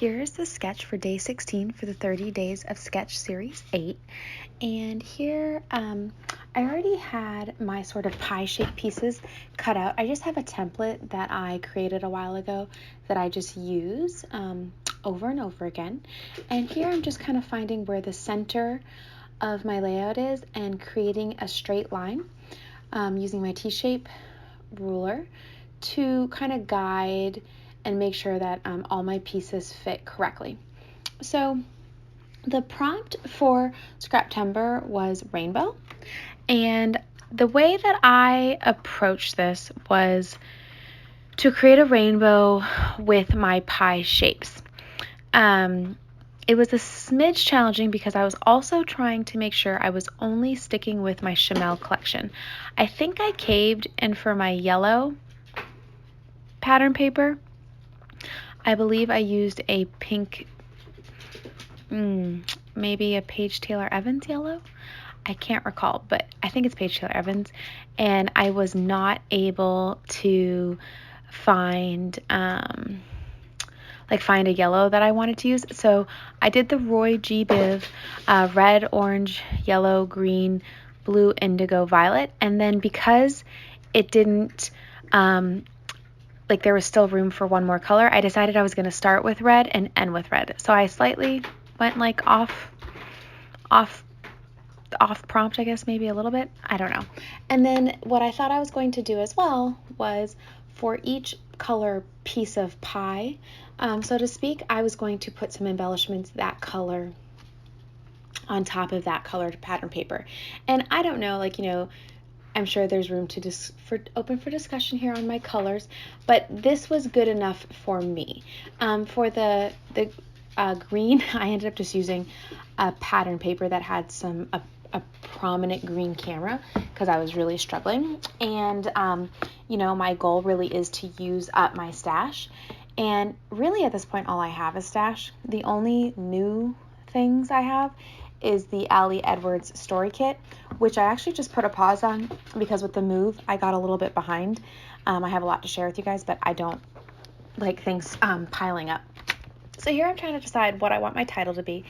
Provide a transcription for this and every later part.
Here's the sketch for day 16 for the 30 Days of Sketch Series 8. And here I already had my sort of pie-shaped pieces cut out. I just have a template that I created a while ago that I just use over and over again. And here I'm just kind of finding where the center of my layout is and creating a straight line using my T-shape ruler to kind of guide and make sure that all my pieces fit correctly. So the prompt for Scraptember was rainbow, and the way that I approached this was to create a rainbow with my pie shapes. It was a smidge challenging because I was also trying to make sure I was only sticking with my Chamel collection. I think I caved, and for my yellow pattern paper, I believe I used a pink, maybe a Paige Taylor Evans yellow. I can't recall, but I think it's Paige Taylor Evans. And I was not able to find a yellow that I wanted to use. So I did the Roy G. Biv red, orange, yellow, green, blue, indigo, violet. And then because it didn't there was still room for one more color, I decided I was going to start with red and end with red. So I slightly went off prompt, I guess, maybe a little bit. I don't know. And then what I thought I was going to do as well was for each color piece of pie, so to speak, I was going to put some embellishments that color on top of that colored pattern paper. And I don't know, I'm sure there's room to open for discussion here on my colors, but this was good enough for me. For the green, I ended up just using a pattern paper that had a prominent green camera because I was really struggling. And my goal really is to use up my stash. And really at this point, all I have is stash. The only new things I have is the Ali Edwards story kit, which I actually just put a pause on because with the move, I got a little bit behind. I have a lot to share with you guys, but I don't like things piling up. So here I'm trying to decide what I want my title to be.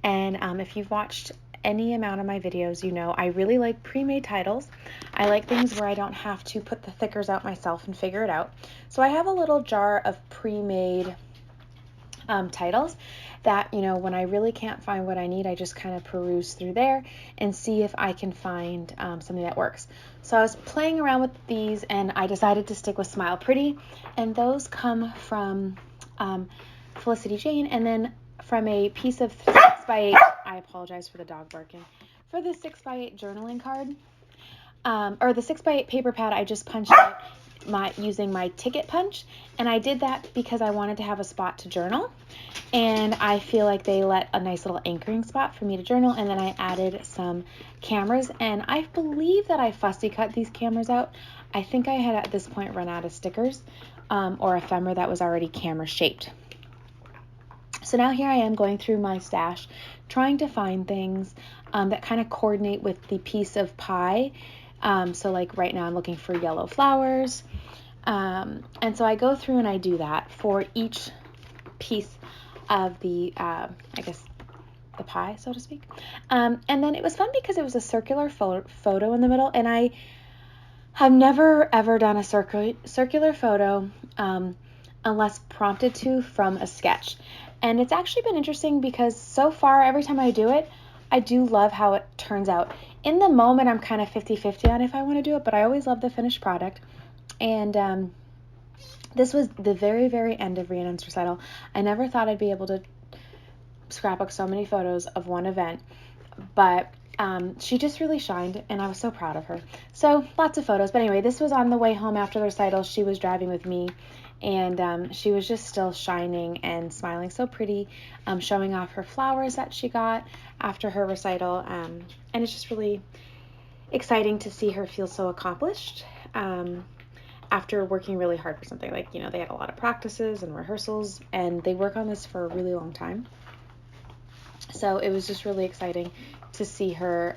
And if you've watched any amount of my videos, you know I really like pre-made titles. I like things where I don't have to put the thickers out myself and figure it out. So I have a little jar of pre-made titles that, when I really can't find what I need, I just kind of peruse through there and see if I can find something that works. So I was playing around with these and I decided to stick with Smile Pretty, and those come from Felicity Jane, and then from a piece of 6x8, I apologize for the dog barking, for the 6x8 journaling card, or the 6x8 paper pad, I just punched out using my ticket punch, and I did that because I wanted to have a spot to journal, and I feel like they let a nice little anchoring spot for me to journal. And then I added some cameras, and I believe that I fussy cut these cameras out. I think I had at this point run out of stickers or ephemera that was already camera shaped. So now here I am going through my stash, trying to find things that kind of coordinate with the piece of pie. So right now I'm looking for yellow flowers. And so I go through and I do that for each piece of the, the pie, so to speak. And then it was fun because it was a circular photo in the middle, and I have never ever done a circular photo unless prompted to from a sketch. And it's actually been interesting because so far, every time I do it, I do love how it turns out. In the moment, I'm kind of 50-50 on if I want to do it, but I always love the finished product. And this was the very, very end of Rhiannon's recital. I never thought I'd be able to scrapbook so many photos of one event, but she just really shined, and I was so proud of her. So lots of photos. But anyway, this was on the way home after the recital. She was driving with me, and she was just still shining and smiling so pretty, showing off her flowers that she got after her recital. And it's just really exciting to see her feel so accomplished after working really hard for something. They had a lot of practices and rehearsals, and they work on this for a really long time. So it was just really exciting to see her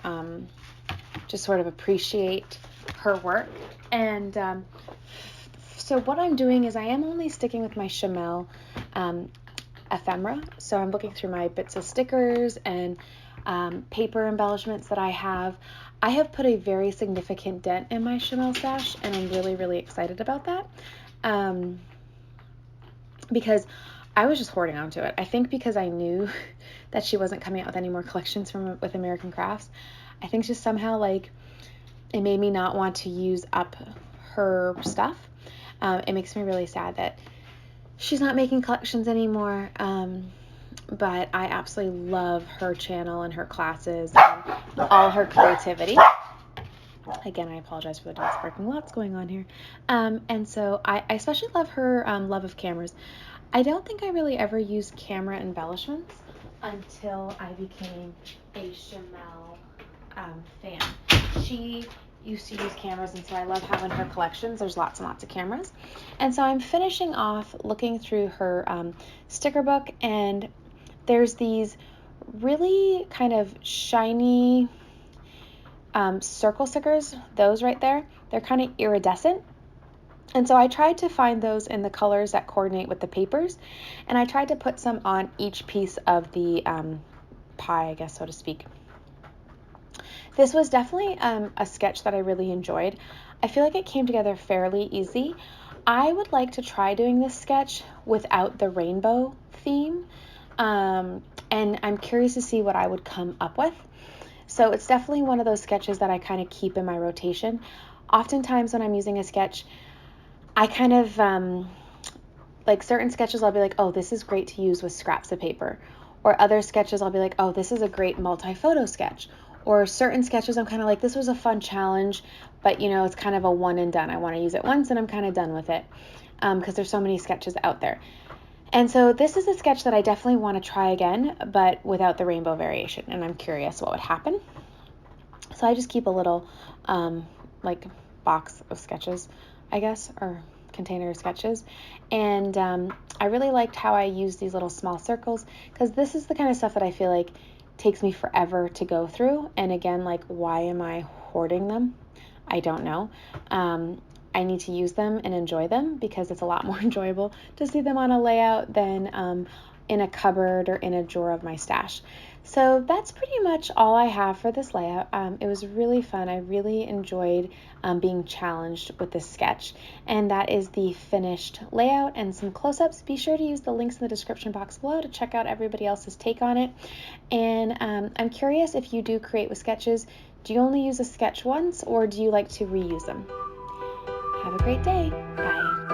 just sort of appreciate her work. And so what I'm doing is I am only sticking with my Chamel ephemera. So I'm looking through my bits of stickers and paper embellishments that I have. I have put a very significant dent in my Chanel stash, and I'm really, really excited about that. Because I was just hoarding onto it. I think because I knew that she wasn't coming out with any more collections with American Crafts. I think just somehow like it made me not want to use up her stuff. It makes me really sad that she's not making collections anymore. But I absolutely love her channel and her classes and all her creativity. Again, I apologize for the dogs barking. Lots going on here. And so I especially love her love of cameras. I don't think I really ever used camera embellishments until I became a Chanel fan. She used to use cameras, and so I love having her collections. There's lots and lots of cameras. And so I'm finishing off looking through her sticker book, and there's these really kind of shiny circle stickers, those right there. They're kind of iridescent. And so I tried to find those in the colors that coordinate with the papers, and I tried to put some on each piece of the pie, I guess, so to speak. This was definitely a sketch that I really enjoyed. I feel like it came together fairly easy. I would like to try doing this sketch without the rainbow theme, and I'm curious to see what I would come up with. So it's definitely one of those sketches that I kind of keep in my rotation. Oftentimes when I'm using a sketch, I kind of, like certain sketches I'll be like, oh, this is great to use with scraps of paper. Or other sketches I'll be like, oh, this is a great multi-photo sketch. Or certain sketches I'm kind of like, this was a fun challenge, but it's kind of a one and done. I want to use it once and I'm kind of done with it, because there's so many sketches out there. And so this is a sketch that I definitely want to try again, but without the rainbow variation, and I'm curious what would happen. So I just keep a little like box of sketches, I guess, or container of sketches. And I really liked how I used these little small circles, because this is the kind of stuff that I feel like takes me forever to go through. And again, like, why am I hoarding them? I don't know. I need to use them and enjoy them, because it's a lot more enjoyable to see them on a layout than in a cupboard or in a drawer of my stash. So that's pretty much all I have for this layout. It was really fun. I really enjoyed being challenged with this sketch, and that is the finished layout and some close-ups. Be sure to use the links in the description box below to check out everybody else's take on it. And I'm curious, if you do create with sketches, do you only use a sketch once, or do you like to reuse them? Have a great day. Bye.